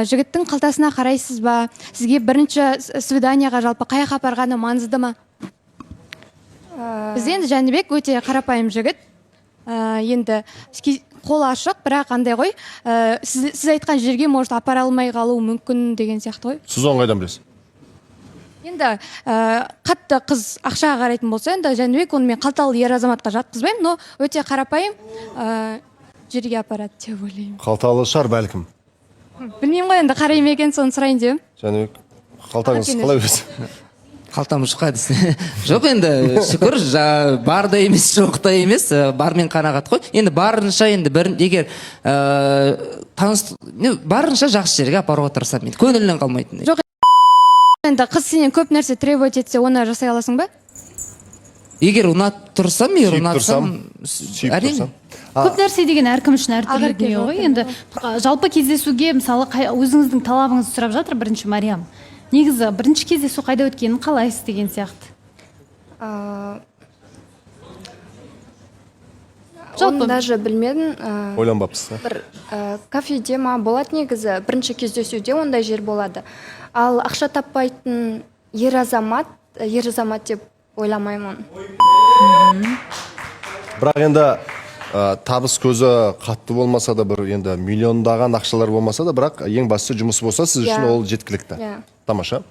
жігіттің қалтасына қарайсыз ба? Сізге бірінші свиданияға жалпы қай жаққа апарғаны маңызды ма? Біз енді Жәнібек өте қарапайым жігіт. Енді қол ашық, бірақ андай ғой. Сіз айтқан жерге может апара алмай қалуы мүмкін деген сияқты ғой. Сіз оны қайдан білесіз? Енді қатты қыз ақшаға қарайтын болса, енді Жәнібек оны мен қалталы ер азаматқа жатқызбаймын, но өте қарапайым жерге апарады деп ойлаймын. Қалталы шығар бәлкім. Білмеймін ғой, енді қараймын екен, соны сұрайын деп. Жәнібек, қалтаңыз қалай өзі? Қалтам жұқа десе. Жоқ, енді шүкір, бар да емес, жоқ та емес, бармен қанағат қой. Енді барынша, енді егер барынша жақсы жерге апаруға тырысамын. Көңілінен қалмайтын. Жоқ, енді қыз сенен көп нәрсе требовать етсе, оны жасай аласың ба? Егер ұнатып тұрсам, егер ұнатсам, әрине. Көп нәрсе деген әркім үшін әртүрлі дүние ғой. Енді жалпы кездесуге, мысалы, өзіңіздің талабыңызды сұрап жатыр бірінші Мариям. Негізі бірінші кездесу қайда өткенін қалайсыз деген сияқты. Оны даже білмедім. Ойланбапсыз. Бір кафеде ма болады негізі, бірінші кездесуде ондай жер болады. Ал ақша таппайтын ер азамат деп ойламаймын. Бірақ енді табыс көзі қатты болмаса да, бір енді миллиондаған ақшалар болмаса да, бірақ ең бастысы жұмыс болса, сіз үшін ол жеткілікті. Тамаша.